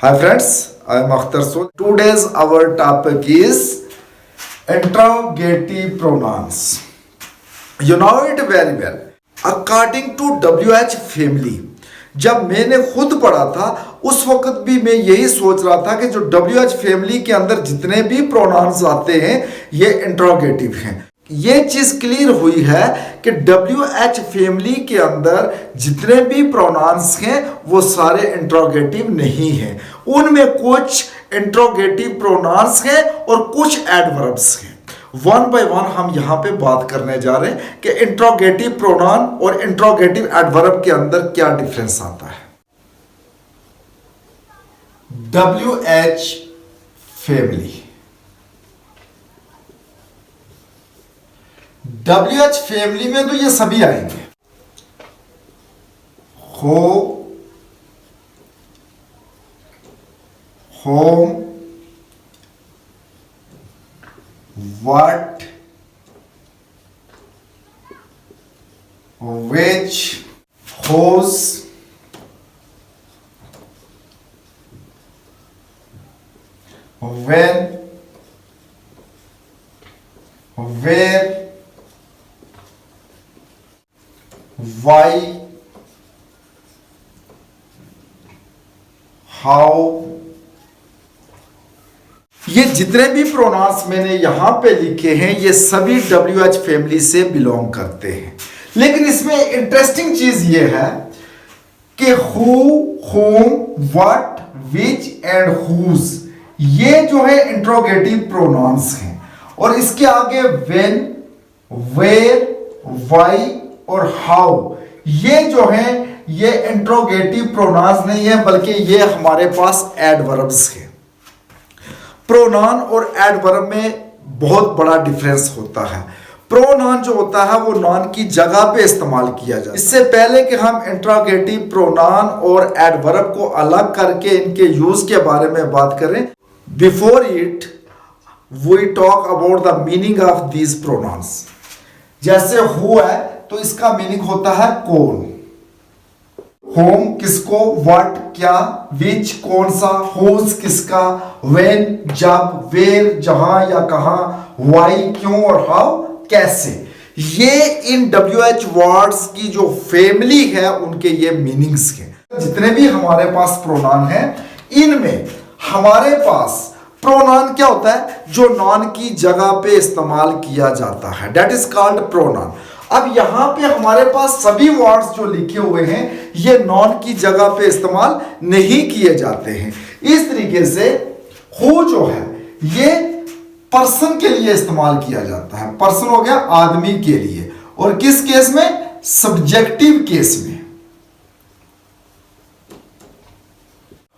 Hi friends, I am Akhtar Sood. Today's our topic is interrogative pronouns. You know it very well. According to WH family, जब मैंने खुद पढ़ा था उस वक्त भी मैं यही सोच रहा था कि जो WH फैमिली के अंदर जितने भी प्रोनाउंस आते हैं ये इंट्रोगेटिव हैं। ये चीज क्लियर हुई है कि WH फैमिली के अंदर जितने भी प्रोनाउंस हैं वो सारे इंट्रोगेटिव नहीं हैं। उनमें कुछ इंट्रोगेटिव प्रोनाउंस हैं और कुछ एडवर्ब्स हैं। वन बाय वन हम यहां पे बात करने जा रहे हैं कि इंट्रोगेटिव प्रोनाउन और इंट्रोगेटिव एडवर्ब के अंदर क्या डिफरेंस आता है। WH फैमिली, WH फैमिली में तो ये सभी आएंगे। हो, home, what, which, whose, when, where, why, how। ये जितने भी प्रोनाउंस मैंने यहां पे लिखे हैं ये सभी WH फैमिली से बिलोंग करते हैं। लेकिन इसमें इंटरेस्टिंग चीज ये है कि who, whom, what, which and whose ये जो है इंट्रोगेटिव प्रोनाउंस हैं और इसके आगे व्हेन, वेयर, व्हाई और हाउ ये जो है ये इंट्रोगेटिव प्रोनाउंस नहीं है बल्कि ये हमारे पास एडवर्ब्स हैं। प्रोनाउन और एडवर्ब में बहुत बड़ा डिफरेंस होता है। प्रोनाउन जो होता है वो नाउन की जगह पे इस्तेमाल किया जाता है। इससे पहले कि हम इंट्रोगेटिव प्रोनाउन और एडवर्ब को अलग करके इनके यूज के बारे में बात करें, before it we talk about the meaning of these pronouns. जैसे हु है तो इसका मीनिंग होता है कौन, होम किसको, व्हाट क्या, विच कौन सा, हुज किसका, व्हेन जब, वेयर जहां या कहां, व्हाई क्यों और हाउ कैसे। ये इन WH वर्ड्स की जो फैमिली है उनके ये मीनिंग्स हैं। जितने भी हमारे पास प्रोनाउन हैं इनमें हमारे पास प्रोनाउन क्या होता है जो नाउन की जगह पे इस्तेमाल किया जाता है, दैट इज कॉल्ड प्रोनाउन। अब यहां पे हमारे पास सभी वर्ड्स जो लिखे हुए हैं ये नाउन की जगह पे इस्तेमाल नहीं किए जाते हैं। इस तरीके से हु जो है ये पर्सन के लिए इस्तेमाल किया जाता है। पर्सन हो गया आदमी के लिए, और किस केस में, सब्जेक्टिव केस में।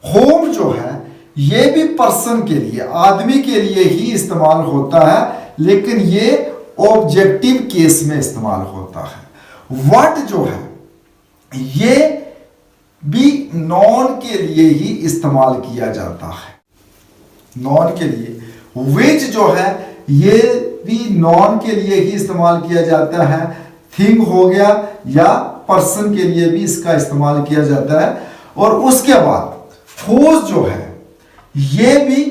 होम जो है ये भी पर्सन के लिए, आदमी के लिए ही इस्तेमाल होता है, लेकिन ये ऑब्जेक्टिव केस में इस्तेमाल होता है। व्हाट जो है ये भी नॉन के लिए ही इस्तेमाल किया जाता है, नॉन के लिए। विच जो है ये भी नॉन के लिए ही इस्तेमाल किया जाता है। थिंग हो गया या पर्सन के लिए भी इसका इस्तेमाल किया जाता है। और उसके बाद हुज जो है ये भी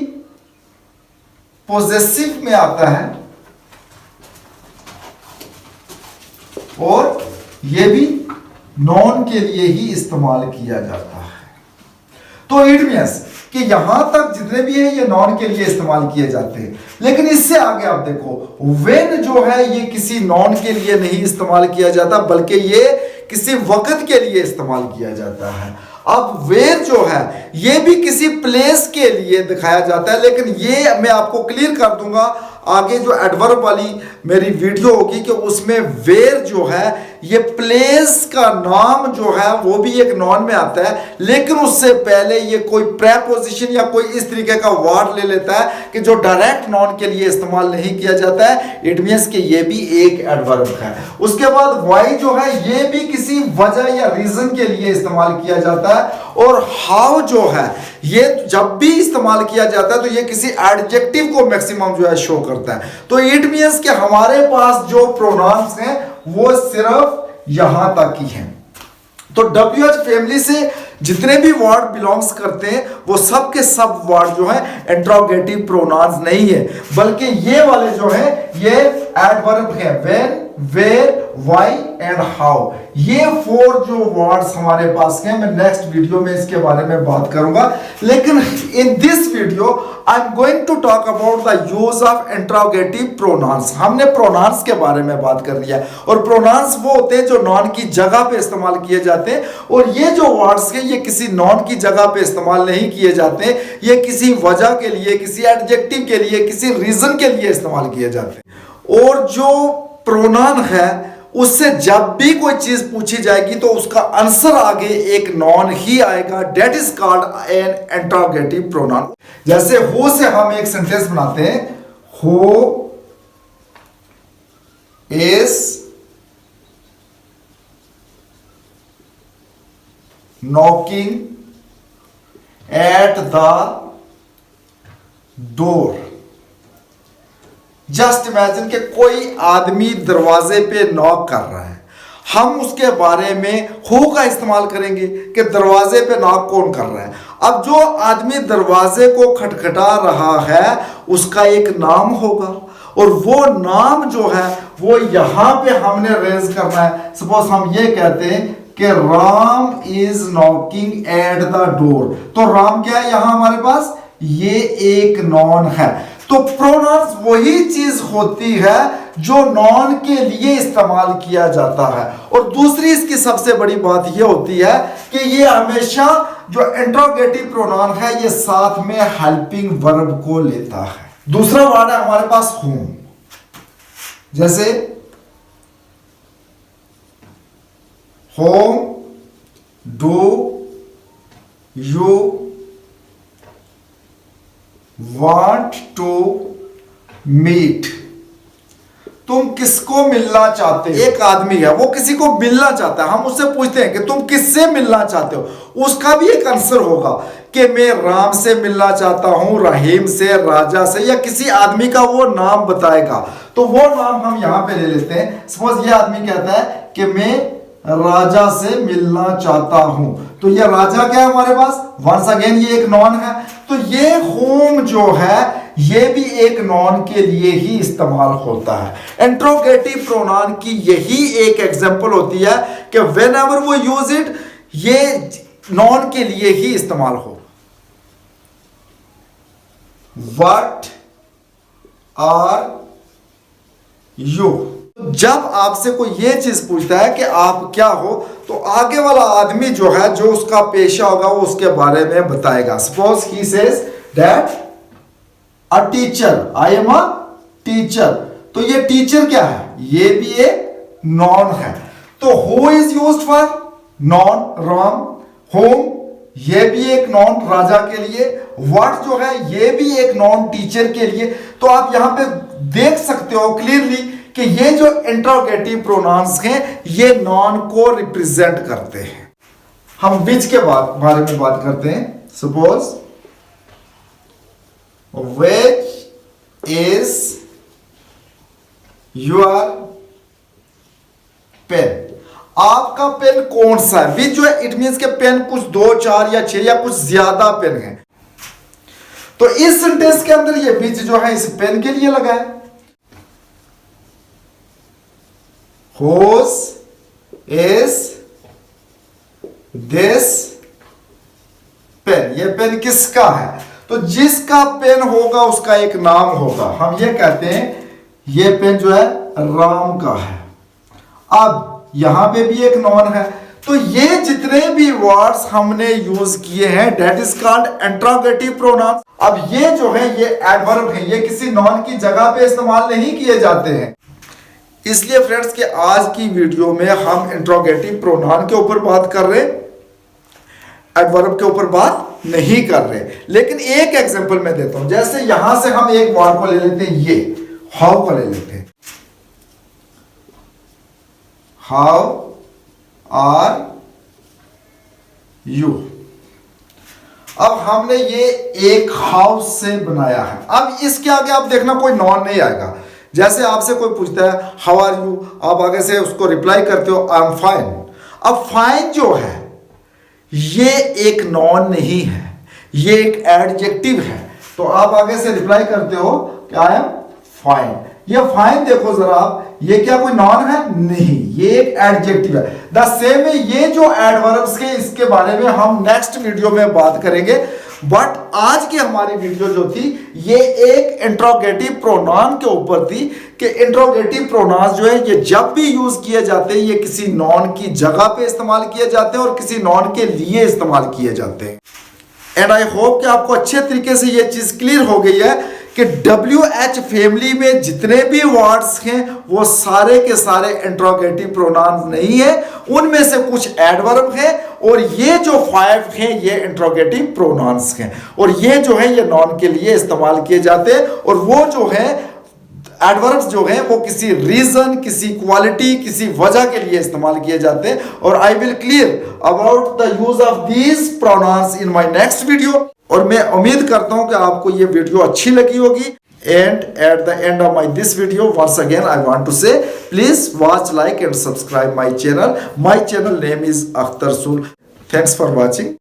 पॉजेसिव में आता है और ये भी नॉन के लिए ही इस्तेमाल किया जाता है। तो इट मींस कि यहां तक जितने भी है ये नॉन के लिए इस्तेमाल किए जाते हैं। लेकिन इससे आगे आप देखो व्हेन जो है ये किसी नॉन के लिए नहीं इस्तेमाल किया जाता बल्कि ये किसी वक्त के लिए इस्तेमाल किया जाता है। अब वेयर जो है ये भी किसी प्लेस के लिए दिखाया जाता है, लेकिन ये मैं आपको क्लियर कर दूंगा आगे जो एडवर्ब वाली मेरी वीडियो होगी कि उसमें वेयर जो है ये प्लेस का नाम जो है वो भी एक नॉन में आता है, लेकिन उससे पहले ये कोई प्रेपोजिशन या कोई इस तरीके का वर्ड ले लेता है कि जो डायरेक्ट नॉन के लिए इस्तेमाल नहीं किया जाता है। इट मींस कि ये भी एक एडवर्ब है। उसके बाद वाई जो है ये भी किसी वजह या रीजन के लिए इस्तेमाल किया जाता है। और हाउ जो है ये जब भी इस्तेमाल किया जाता है तो ये किसी एडजेक्टिव को मैक्सिमम जो है शो करता है। तो इट मींस कि हमारे पास जो प्रोनाउंस हैं वो सिर्फ यहां तक ही हैं। तो WH फैमिली से जितने भी वर्ड बिलोंग्स करते हैं वो सब के सब वर्ड जो है इंट्रोगेटिव प्रोनाउंस नहीं है, बल्कि ये वाले जो है ये एडवर्ब है। When, where, why and how, ये 4 जो वर्ड्स हमारे पास हैं। मैं नेक्स्ट वीडियो में इसके बारे में बात करूंगा, लेकिन in this video I am going to talk about the use of interrogative pronouns. हमने प्रोनाउंस के बारे में बात कर लिया, और प्रोनाउंस वो होते हैं जो नॉन की जगह पे इस्तेमाल किए जाते हैं, और ये जो वर्ड्स हैं ये किसी नॉन की जगह पे इस्तेमाल नहीं किए जाते हैं, ये किसी वजह के लिए, किसी एडजेक्टिव के लिए, किसी रीजन के लिए इस्तेमाल किए जाते हैं। और जो प्रोनाउन है उससे जब भी कोई चीज पूछी जाएगी तो उसका आंसर आगे एक नॉन ही आएगा, that is called an interrogative pronoun. जैसे हु से हम एक सेंटेंस बनाते हैं, who is knocking at the door. Just imagine कि कोई आदमी दरवाजे पे नॉक कर रहा है, हम उसके बारे में हु का इस्तेमाल करेंगे कि दरवाजे पे नॉक कौन कर रहा है। अब जो आदमी दरवाजे को खटखटा रहा है उसका एक नाम होगा, और वो नाम जो है वो यहां पे हमने रेज करना है। सपोज हम ये कहते हैं कि Ram is knocking at the door, तो राम क्या है यहां हमारे पास, ये एक नॉन है। तो प्रोनाउंस वही चीज होती है जो नॉन के लिए इस्तेमाल किया जाता है। और दूसरी इसकी सबसे बड़ी बात यह होती है कि ये हमेशा जो इंट्रोगेटिव प्रोनाउन है ये साथ में हेल्पिंग वर्ब को लेता है। दूसरा वर्ड है हमारे पास होम। जैसे home do you want to meet, तुम किसको मिलना चाहते हो। एक आदमी है वो किसी को मिलना चाहता है, हम उससे पूछते हैं कि तुम किससे मिलना चाहते हो, उसका भी एक आंसर होगा कि मैं राम से मिलना चाहता हूं, रहीम से, राजा से, या किसी आदमी का वो नाम बताएगा। तो वो नाम हम यहां पे ले लेते हैं। सपोज ये आदमी कहता है कि मैं राजा से मिलना चाहता हूं, तो ये राजा क्या है हमारे पास, वंस अगेन ये एक नॉन है। तो ये होम जो है ये भी एक नॉन के लिए ही इस्तेमाल होता है। इंट्रोगेटिव प्रोनाउन की यही एक एग्जांपल होती है कि व्हेनेवर वो यूज इट ये नॉन के लिए ही इस्तेमाल हो। व्हाट आर यू, जब आपसे कोई ये चीज पूछता है कि आप क्या हो, तो आगे वाला आदमी जो है जो उसका पेशा होगा वो उसके बारे में बताएगा। Suppose he says that a teacher, I am a teacher, तो ये टीचर क्या है, ये भी एक नॉन है। तो who is used for non, Ram. Home ये भी एक नॉन राजा के लिए। व्हाट जो है ये भी एक नॉन टीचर के लिए। तो आप यहां पे देख सकते हो क्लियरली कि ये जो इंट्रोगेटिव प्रोनाउंस हैं ये नॉन को रिप्रेजेंट करते हैं। हम विच के बारे में बात करते हैं। Suppose which is your pen, आपका पेन कौन सा है। विच जो है इट मींस के पेन कुछ 2, 4 या 6 या कुछ ज्यादा पेन है। तो इस सेंटेंस के अंदर ये विच जो है इस पेन के लिए लगा है। Whose is this pen, ये पेन किसका है। तो जिसका पेन होगा उसका एक नाम होगा। हम ये कहते हैं ये पेन जो है राम का है। अब यहां पे भी एक नॉन है। तो ये जितने भी वर्ड्स हमने यूज किए हैं that is called interrogative pronoun. अब ये जो है ये एडवर्ब है, ये किसी नॉन की जगह पे इस्तेमाल नहीं किए जाते हैं। इसलिए फ्रेंड्स कि आज की वीडियो में हम इंट्रोगेटिव प्रोनाउन के ऊपर बात कर रहे हैं, एडवर्ब के ऊपर बात नहीं कर रहे। लेकिन एक एग्जांपल मैं देता हूं। जैसे यहां से हम एक वर्ड को ले लेते हैं, ये हाउ को ले लेते हैं। How are you. अब हमने ये एक हाउस से बनाया है। अब इसके आगे आप देखना कोई नॉन नहीं आएगा। जैसे आपसे कोई पूछता है हाउ आर यू, आप आगे से उसको रिप्लाई करते हो आई एम फाइन। अब फाइन जो है ये एक नॉन नहीं है, ये एक एडजेक्टिव है। तो आप आगे से रिप्लाई करते हो कि आई एम फाइन। ये फाइन देखो जरा आप, ये क्या कोई नॉन है? नहीं, ये एक एडजेक्टिव है। द सेम है ये जो एडवर्ब्स के, इसके बारे में हम नेक्स्ट वीडियो में बात करेंगे। बट आज की हमारी वीडियो जो थी ये एक इंट्रोगेटिव प्रोनाउन के ऊपर थी कि इंट्रोगेटिव प्रोनाउन जो है ये जब भी यूज किए जाते हैं ये किसी नॉन की जगह पे इस्तेमाल किए जाते हैं और किसी नॉन के लिए इस्तेमाल किए जाते हैं। एंड आई होप कि आपको अच्छे तरीके से ये चीज क्लियर हो गई है कि WH फैमिली में जितने भी वर्ड्स हैं वो सारे के सारे इंट्रोगेटिव प्रोनाउन नहीं है, उनमें से कुछ एडवर्ब है और ये जो 5 हैं ये इंट्रोगेटिव प्रोनाउंस हैं और ये जो है ये नॉन के लिए इस्तेमाल किए जाते हैं। और वो जो है एडवर्ब्स जो हैं वो किसी रीजन, किसी क्वालिटी, किसी वजह के लिए इस्तेमाल किए जाते हैं। और I will clear about the use of these pronouns in my next video. और मैं उम्मीद करता हूं कि आपको ये वीडियो अच्छी लगी होगी। And at the end of my this video once again I want to say please watch, like and subscribe my channel. My channel name is Akhtar सुल। Thanks for watching.